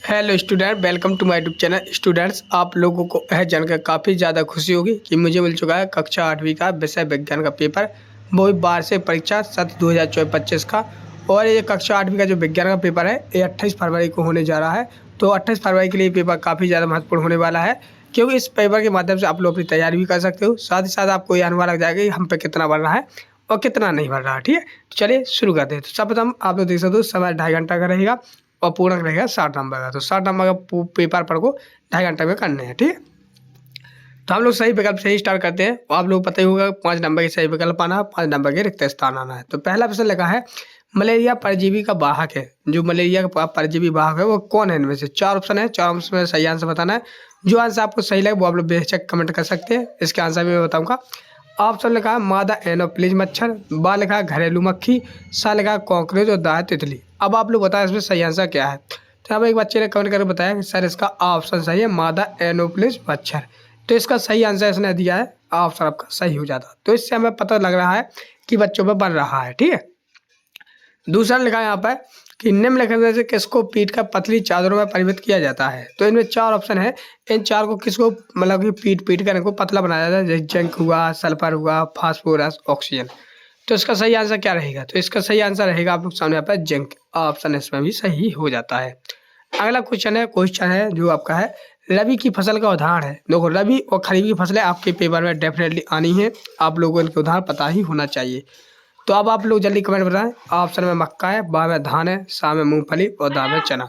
Hello student, welcome to my YouTube channel. Students, आप लोगों को यह जानकर काफ़ी ज़्यादा खुशी होगी कि मुझे मिल चुका है कक्षा 8वीं का विषय विज्ञान का पेपर, वो भी वार्षिक परीक्षा सत्र 2024-25 का। और ये कक्षा 8वीं का जो विज्ञान का पेपर है ये 28 फरवरी को होने जा रहा है। तो 28 फरवरी के लिए पेपर काफ़ी ज़्यादा महत्वपूर्ण होने वाला है, क्योंकि इस पेपर के माध्यम से आप लोग अपनी तैयारी भी कर सकते हो। साथ ही साथ आपको ये अनुभव लग जाएगा कि हम पे कितना बढ़ रहा है और कितना नहीं बढ़ रहा है। ठीक है, तो चलिए शुरू करते हैं। तो सर्वप्रथम आप लोग देख सकते हो समय 2.5 घंटा का रहेगा और पूर्णक रहेगा 60 नंबर का। तो 60 नंबर का पेपर पर को 2.5 घंटे में करने हैं। ठीक है, तो हम लोग सही विकल्प से ही स्टार्ट करते हैं। आप लोग पता ही होगा 5 नंबर के सही विकल्प आना है, 5 नंबर के रिक्त स्थान आना है। तो पहला प्रश्न लिखा है मलेरिया परजीवी का वाहक है। जो मलेरिया का परजीवी वाहक है वो कौन है? इनमें से 4 ऑप्शन है, 4 ऑप्शन में सही आंसर बताना है। जो आंसर आपको सही लगे वो आप लोग बेशक कमेंट कर सकते हैं। इसके आंसर भी मैं बताऊंगा। ऑप्शन लिखा है मादा एनोप्लिज मच्छर, बा लिखा है घरेलू मक्खी, सा लिखा है कॉकरोच और दा है तितली। अब आप लोग बताएं इसमें सही आंसर क्या है। तो यहाँ पर एक बच्चे ने कमेंट करके बताया कि सर इसका ऑप्शन सही है, मादा एनोप्लिज मच्छर। तो इसका सही आंसर इसने दिया है, ऑप्शन आपका सही हो जाता। तो इससे हमें पता लग रहा है कि बच्चों पर बन रहा है। ठीक है, दूसरा लिखा है यहाँ पर कि निम्नलिखित में से किसको पीट कर पतली चादरों में परिवर्तित किया जाता है। तो इनमें 4 ऑप्शन है। इन 4 को किसको मतलब कि पीट कर इनको पतला बनाया जाता है, जैसे जिंक हुआ, सल्फर हुआ, फास्फोरस, ऑक्सीजन। तो इसका सही आंसर क्या रहेगा? तो इसका सही आंसर रहेगा आप लोग सामने यहाँ पर जिंक। ऑप्शन इसमें भी सही हो जाता है। अगला क्वेश्चन है जो आपका है रबी की फसल का उदाहरण है। देखो, रबी और खरीफ की फसलें आपके पेपर में डेफिनेटली आनी है, आप लोगों को इनके उदाहरण पता ही होना चाहिए। तो अब आप लोग जल्दी कमेंट बताएं। ऑप्शन में मक्का है, बा में धान है, सा में मूंगफली और दा में चना।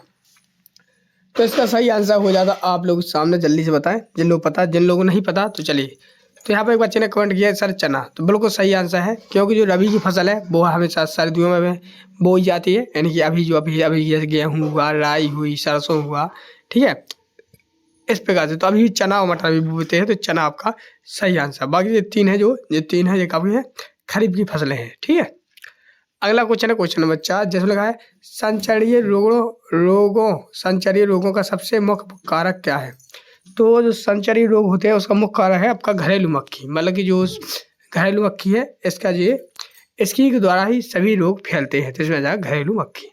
तो इसका सही आंसर हो जाता आप लोग सामने जल्दी से बताएं, जिन लोग पता, जिन लोगों को नहीं पता तो चलिए। तो यहाँ पे एक बच्चे ने कमेंट किया सर चना। तो बिल्कुल सही आंसर है, क्योंकि जो रबी की फसल है वो हमेशा सर्दियों में बोई जाती है। यानी कि अभी जैसे गेहूँ हुआ, राई हुई, सरसों हुआ। ठीक है, इस प्रकार से। तो अभी चना और मटर भी बोते हैं, तो चना आपका सही आंसर। बाकी ये 3 है, ये 3 है, ये काफ़ी है खरीफ की फसलें हैं। ठीक है, अगला क्वेश्चन है क्वेश्चन नंबर 4, जिसमें लगा है संचरणीय रोगों का सबसे मुख्य कारक क्या है। तो जो संचरणीय रोग होते हैं उसका मुख्य कारक है आपका घरेलू मक्खी। मतलब कि जो घरेलू मक्खी है इसकी के द्वारा ही सभी रोग फैलते हैं। तो इसमें जाएगा घरेलू मक्खी।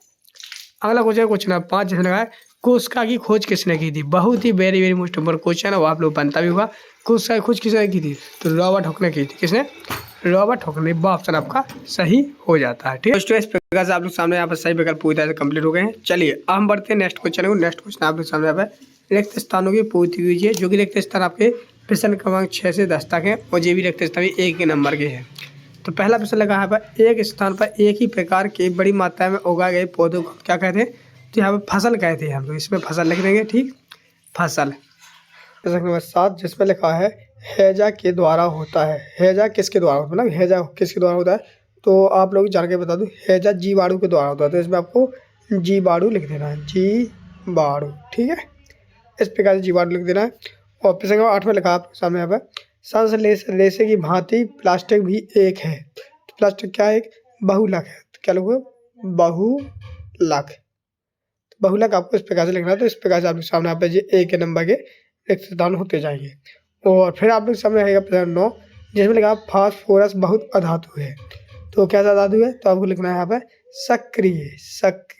अगला क्वेश्चन नंबर 5, जिसमें लगा है कोशिका की खोज किसने की थी। बहुत ही very very most important question है, वो आप लोग बनता भी होगा। कोशिका की खोज किसने की थी? तो रॉबर्ट हुक ने की थी। किसने? रॉबर्ट हुक ने। ऑप्शन आपका सही हो जाता है। ठीक है, इस प्रकार से आप लोग सामने यहाँ पर सही विकल्प पूरी तरह से कंप्लीट हो गए हैं। चलिए अब हम बढ़ते हैं नेक्स्ट क्वेश्चन को। नेक्स्ट क्वेश्चन आप लोग सामने यहाँ पर रिक्त स्थानों की पूर्ति कीजिए, जो कि रिक्त स्थान आपके प्रश्न क्रमांक 6 से 10 तक है, और ये भी रिक्त स्थान 1 नंबर के हैं। तो पहला प्रश्न लगा है पर एक स्थान पर एक ही प्रकार के बड़ी मात्रा में उगाए गए पौधों को क्या कहते हैं। तो यहाँ पर फसल कहते हैं हम लोग, इसमें फसल लिख देंगे। ठीक, फसल। प्रश्न नंबर 7, जिसमें लिखा है हैजा के द्वारा होता है। हैजा किसके द्वारा होता है, मतलब हैजा किसके द्वारा होता है। तो आप लोग जान के बता दूं, हैजा जीवाणु के द्वारा होता है। तो इसमें आपको जीवाणु लिख देना है, जीवाणु। ठीक है, इस प्रकार से जीवाणु लिख देना है। और प्रश्न नंबर 8 में लिखा आप सामने यहाँ पर सांस लेसे की भांति प्लास्टिक भी एक है। तो प्लास्टिक क्या है? एक बहुलक है। तो क्या लिखोगे? बहुलक। बहुलक आपको इस प्रकार से लिखना है। तो इस प्रकार से आप लोग सामने यहाँ पे ये 1 नंबर के रिक्त स्थान होते जाएंगे। और फिर आप लोग सामने आएगा प्रश्न 9, जिसमें लिखा फास्फोरस बहुत अधातु है। तो कैसा धातु है? तो आपको लिखना है यहाँ पर सक्रिय।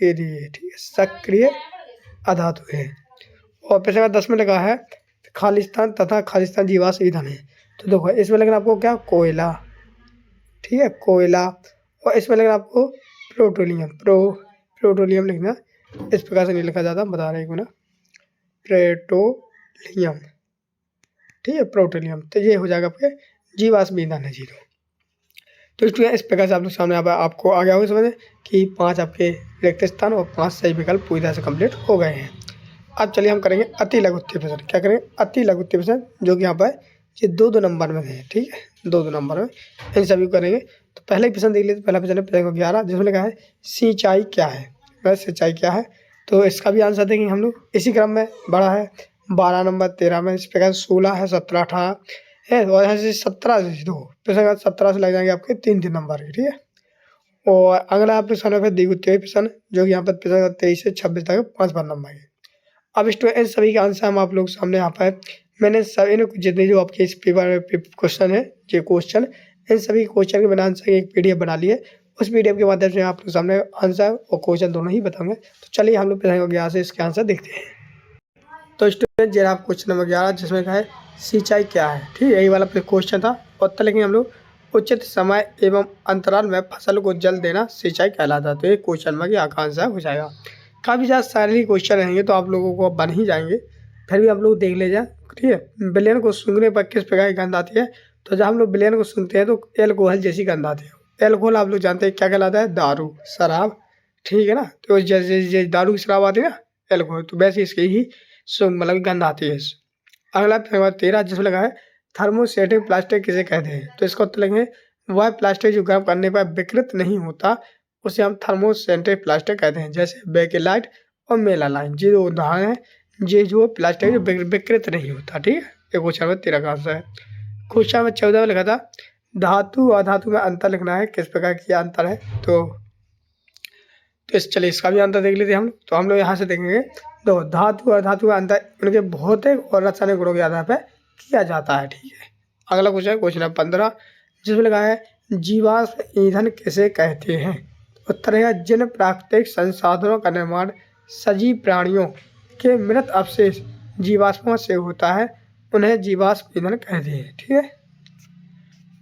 ठीक है, सक्रिय अधातु है। और प्रश्न नंबर 10 में लिखा है खालिस्तान तथा खालिस्तान जीवाश्म ईंधन है। तो देखो इसमें लिखना आपको क्या? कोयला। ठीक है, कोयला। और इसमें लिखना आपको प्रोटोलियम लिखना। इस प्रकार से नहीं लिखा जाता, बता रहे हैं ना, पेट्रोलियम। ठीक है, प्रोटोलियम। तो ये हो जाएगा आपके जीवाश्म ईंधन है, 0। तो इस प्रकार से आप लोग सामने आपको आ गया होगा समझ कि 5 आपके रिक्त स्थान और 5 सही विकल्प पूरी तरह से कंप्लीट हो गए हैं। अब चलिए हम करेंगे अति लघु उत्तरीय प्रश्न। क्या करेंगे? अति लघु उत्तरीय प्रश्न, जो कि यहाँ पर ये 2 नंबर में है। ठीक है, 2 नंबर में इन सभी को करेंगे। तो पहले प्रश्न देख लेते। पहला प्रश्न है प्रश्न 11, जिसमें लिखा है सिंचाई क्या है। सिंचाई क्या है? तो इसका भी आंसर देंगे हम लोग इसी क्रम में। बड़ा है 12 नंबर, 13 में, इस प्रकार 16 है, 17, 18 है, और यहाँ से 17 से दो प्रश्न 17 से लग जाएंगे आपके 3 नंबर के। ठीक है, और अगला आप प्रश्न है द्वितीय प्रश्न, जो कि यहाँ पर प्रश्न 23 से 26 तक 5 नंबर के। अब इन सभी का आंसर हम आप लोग सामने यहाँ पर मैंने सभी जितने जो आपके इस पेपर में क्वेश्चन है, ये क्वेश्चन, इन सभी क्वेश्चन के मैंने आंसर एक PDF बना लिए, उस पीडीएफ के माध्यम से आपके सामने आंसर और क्वेश्चन दोनों ही बताऊंगे। तो चलिए हम लोग पहले 11 से इसके आंसर देखते हैं। तो स्टूडेंट जरा आप क्वेश्चन नंबर 11 जिसमें कहा है सिंचाई क्या है, ठीक है, यही वाला क्वेश्चन था। उत्तर लिखेंगे हम लोग, उचित समय एवं अंतराल में फसल को जल देना सिंचाई कहलाता है। तो ये क्वेश्चन नंबर की आंसर हो जाएगा। काफ़ी ज़्यादा शारीरिक क्वेश्चन रहेंगे तो आप लोगों को बन ही जाएंगे, फिर भी आप लोग देख ले जाए, ठीक है। विलेन को सूंघने पर किस प्रकार की गंध आती है? तो जब हम लोग विलेन को सूंघते हैं तो एल्कोहल जैसी गंध आती है। एल्कोहल आप लोग जानते हैं क्या कहलाता है? दारू, शराब, ठीक है ना। तो जैसे दारू की शराब आती है ना एल्कोहल, तो वैसे इसकी ही मतलब गंध आती है। अगला नंबर 13 जिसमें लगा है थर्मोस्टेटिक प्लास्टिक किसे कहते हैं? तो इसका उत्तर लिखेंगे, वह प्लास्टिक जो गर्म करने पर विकृत नहीं होता उसे हम थर्मोस्टेटिक प्लास्टिक कहते हैं। जैसे बेकेलाइट और मेलालाइन, ये दो उदाहरण है, ये जो प्लास्टिक जो विकृत नहीं होता, ठीक है। ये क्वेश्चन नंबर 13 का आंसर है। क्वेश्चन नंबर 14 में लिखा था धातु और अधातु में अंतर लिखना है, किस प्रकार की अंतर है? तो चलिए इसका भी अंतर देख लेते हैं हम। तो हम लोग यहाँ से देखेंगे, तो धातु और धातु का अंतर उनके भौतिक और रासायनिक गुणों के आधार पर किया जाता है, ठीक है। अगला क्वेश्चन क्वेश्चन नंबर 15 जिसमें लगा है जीवाश्म ईंधन किसे कहते हैं? उत्तर है जिन प्राकृतिक संसाधनों का निर्माण सजीव प्राणियों के मृत अवशेष जीवाश्मों से होता है उन्हें जीवाश्म ईंधन कहते हैं, ठीक है।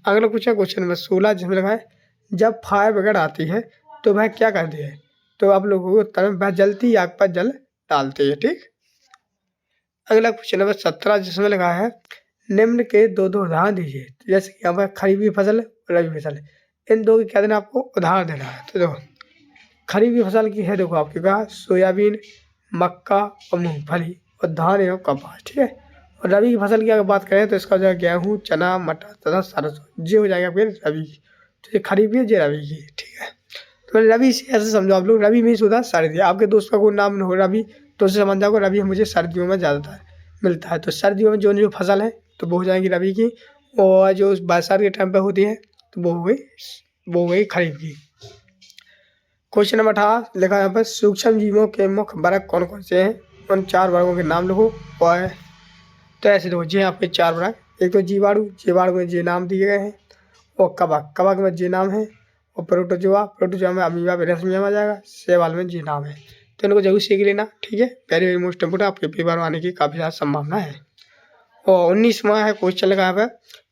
अगला क्वेश्चन नंबर 16 जिसमें लगा है जब फायर ब्रिगेड आती है तो वह क्या करती है? तो आप लोगों को उत्तर में वह जलती आग पर जल डालते हैं, ठीक। अगला क्वेश्चन नंबर 17 जिसमें लगा है निम्न के दो उदाहरण दीजिए। जैसे कि यहाँ पर खरीफी फसल और रबी फसल, इन दो की क्या देना आपको? उदाहरण देना है। तो देखो खरीफी फसल की है, देखो आपके पास सोयाबीन, मक्का और मूंगफली और धान एवं कपास, ठीक है। और रबी की फसल की अगर बात करें तो इसका हो जाएगा गेहूँ, चना, मटर तथा सरसों। ये हो जाएगा फिर रबी की। तो ये खरीफी है, ये रबी की, ठीक है। तो रबी से ऐसे समझो आप लोग, रबी मीन्स होता है सर्दी। आपके दोस्त का कोई नाम हो रबी तो उसे समझ जाओगे रबी मुझे सर्दियों में ज़्यादातर मिलता है। तो सर्दियों में जो फसल है तो वो हो जाएगी रबी की, और जो बरसात के टाइम पे होती है तो वो हो गई खरीफ की। क्वेश्चन नंबर 18 लिखा है यहाँ पर सूक्ष्म जीवों के मुख्य वर्ग कौन कौन से हैं? उन 4 वर्गों के नाम लिखो। और तो ऐसे देखो जी आपके 4 वर्ग, एक तो जीवाणु, जीवाणु में जे नाम दिए गए हैं, और कवक, कवक में जे नाम है, और प्रोटोजोआ, प्रोटोजोआ में अमीबा वायरस में आ जाएगा, शैवाल में जी नाम है। तो इनको जरूर सीख लेना, ठीक है। वेरी वेरी मोस्ट इम्पोर्टेंट, आपके पेपर में आने की काफ़ी ज़्यादा संभावना है। और 19वां है क्वेश्चन लगा है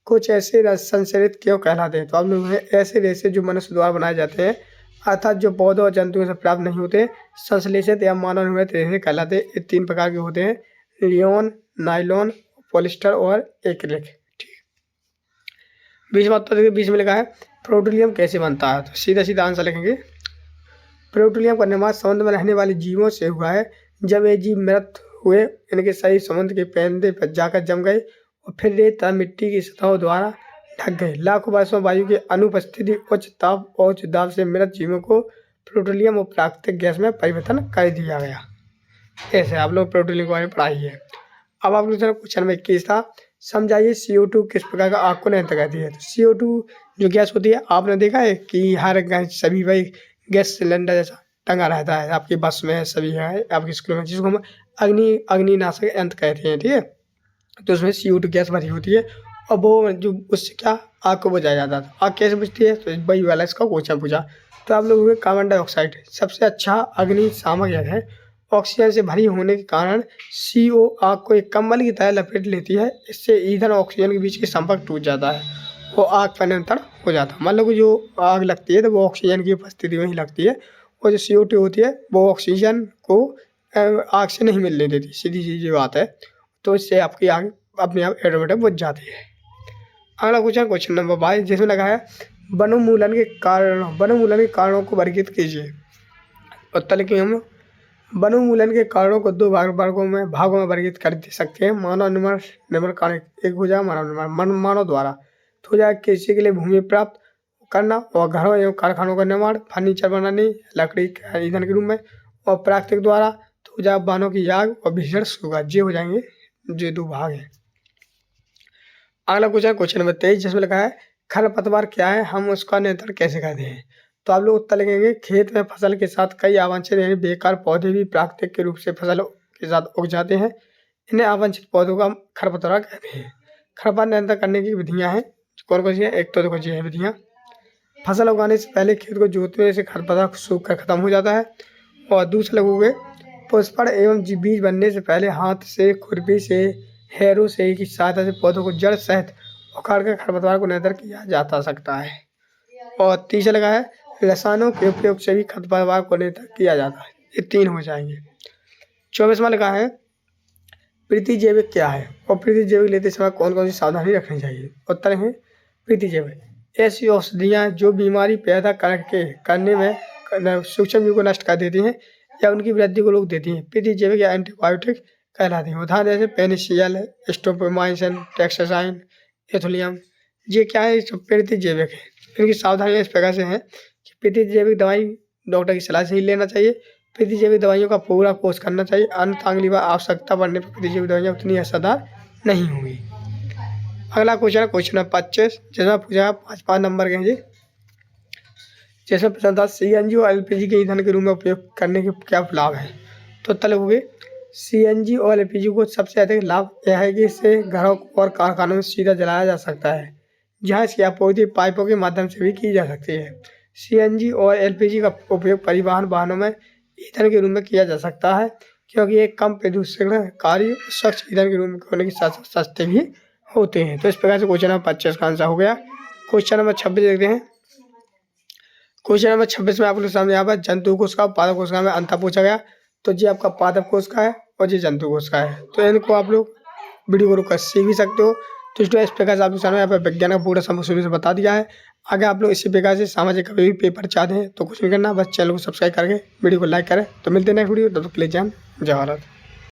कुछ ऐसे रस संचरित क्यों कहलाते हैं? तो आप लोग ऐसे रेशे जो मनुष्य द्वारा बनाए जाते हैं अर्थात जो पौधों और जंतुओं से प्राप्त नहीं होते संश्लेषित या मानव निर्मित रेशे कहलाते हैं। ये 3 प्रकार के होते हैं, रियोन, नाइलॉन, पॉलिस्टर और एक्रिलिक, ठीक। 20वां उत्तर देखिए, 20 में लिखा है पेट्रोलियम कैसे बनता है? तो सीधा सीधा आंसर लिखेंगे, पेट्रोलियम का निर्माण समुद्र में रहने वाले जीवों से हुआ है। जब ये जीव मृत हुए इनके शरीर समुद्र के पैंदे पर जाकर जम गए और फिर रेत तथा मिट्टी की सतहों द्वारा ढक गए। लाखों वर्षों वायु की अनुपस्थिति उच्च ताप और उच्च दाब से मृत जीवों को पेट्रोलियम और प्राकृतिक गैस में परिवर्तन कर दिया गया। ऐसे आप लोग पेट्रोलियम के बारे में पढ़ाई है। अब आप लोग क्वेश्चन में 21 था, समझाइए CO2 किस प्रकार का आग को नियंत्रित करती है? तो CO2 जो गैस होती है, आपने देखा है कि हर सभी भाई गैस सिलेंडर जैसा टंगा रहता है, आपकी बस में सभी है, आपके स्कूल में, जिसको हम अग्निनाशक यंत्र कहते हैं, ठीक है। तो उसमें CO2 गैस भरी होती है और वो जो उससे क्या आग को बुझाया जाता है। आग कैसे बुझती है? तो वही वाला इसका क्वेश्चन पूछा। तो आप लोगों को कार्बन डाइऑक्साइड सबसे अच्छा अग्निशामक है। ऑक्सीजन से भरी होने के कारण CO आग को एक कंबल की तरह लपेट लेती है। इससे ईंधन और ऑक्सीजन के बीच के संपर्क टूट जाता है, वो आग पर नियंत्रण हो जाता है। मान लो कि जो आग लगती है तो वो ऑक्सीजन की उपस्थिति में ही लगती है, और जो CO2 होती है वो ऑक्सीजन को आग से नहीं मिलने देती, सीधी सीधी बात है। तो इससे आपकी आग अपने आप ऑटोमेटिक बुझ जाती है। अगला क्वेश्चन नंबर 22 जिसमें लगा है वनोन्मूलन के कारणों को वर्गीकृत कीजिए। उत्तर लिखिए हम वनोन्मूलन के कारणों को 2 भागों में वर्गीकृत कर सकते हैं। मानव निर्माण कारण एक हो जाएगा मानव द्वारा, तो हो जाएगा कृषि के लिए भूमि प्राप्त करना, और घरों एवं कारखानों का निर्माण, फर्नीचर बनाने, लकड़ी ईंधन के रूप में, और प्राकृतिक द्वारा तो हो जाएगा वाहनों की आग और भीषण सूखा। ये हो जाएंगे, ये 2 भाग हैं। अगला क्वेश्चन नंबर 23 जिसमें लिखा है खरपतवार क्या है, हम उसका नियंत्रण कैसे करते हैं? तो आप लोग उत्तर लिखेंगे खेत में फसल के साथ कई अवांछित यानी बेकार पौधे भी प्राकृतिक के रूप से फसल के साथ उग जाते हैं। इन्हें अवांछित पौधों का खरपतवार कहते हैं। खरपतवार नियंत्रण करने की विधियां हैं, कौन कौन सी है? एक तो देखो ये है विधियां, फसल उगाने से पहले खेत को जोतने से खरपतवार सूख कर खत्म हो जाता है। और दूसरे लघु में पुष्पण एवं बीज बनने से पहले हाथ से, खुरपी से, हैरों से की सहायता से पौधों को जड़ सहित उखाड़ कर खरपतवार को नष्ट किया जा सकता है। और तीसरा लगा है रसायनों के उपयोग से भी खरपतवार को नष्ट किया जाता है। ये 3 हो जाएंगे। 24वां लगा है प्रतिजैविक क्या है और प्रतिजैविक लेते समय कौन कौन सी सावधानी रखनी चाहिए। उत्तर है प्रतिजैविक ऐसी औषधियाँ जो बीमारी पैदा करने में सूक्ष्म जीव को नष्ट कर देती हैं या उनकी वृद्धि को रोक देती हैं, प्रतिजैविक या एंटीबायोटिक कहलाते हैं। उदाहरण जैसे पेनिसिलिन, स्ट्रेप्टोमाइसिन, टेक्सासाइन, एथोलियम, ये क्या है, प्रतिजैविक है। इनकी सावधानियाँ इस प्रकार से हैं कि प्रतिजैविक दवाई डॉक्टर की सलाह से ही लेना चाहिए। प्रतिजैविक दवाइयों का पूरा कोर्स करना चाहिए, अन्यथा अगली बार आवश्यकता पड़ने पर प्रतिजैविक दवाइयाँ उतनी असरदार नहीं होंगी। अगला क्वेश्चन है क्वेश्चन नंबर 25, जिसमें पूछा 5 नंबर के हैं जी। जिसमें प्रश्न था CNG और LPG के ईंधन के रूप में उपयोग करने के क्या लाभ हैं। तो उत्तर होंगे CNG और LPG को सबसे अधिक लाभ यह है कि इससे घरों और कारखानों में सीधा जलाया जा सकता है, जहाँ इसकी आपूर्ति पाइपों के माध्यम से भी की जा सकती है। CNG और LPG का उपयोग परिवहन वाहनों में ईंधन के रूप में किया जा सकता है, क्योंकि ये कम प्रदूषणकारी स्वच्छ ईंधन के रूप में होने के साथ सस्ते भी होते हैं। तो इस प्रकार से क्वेश्चन नंबर 25 का आंसर हो गया। क्वेश्चन नंबर 26 देखते हैं। क्वेश्चन नंबर 26 में आप लोग सामने यहाँ पर जंतु कोशिका और पादप कोशिका में अंतर पूछा गया। तो जी आपका पादप कोशिका है और जी जंतु कोशिका है। तो इनको आप लोग वीडियो को रोक सीख भी सकते हो। तो इस प्रकार से आप लोग सामने यहाँ पर विज्ञान का पूरा शुरू से बता दिया है। आगे आप लोग इसी प्रकार से सामाजिक कभी भी पेपर चाहते हैं तो कुछ नहीं करना, बस चैनल को सब्सक्राइब करके वीडियो को लाइक करें। तो मिलते हैं नेक्स्ट वीडियो, तब तक के लिए जय भारत।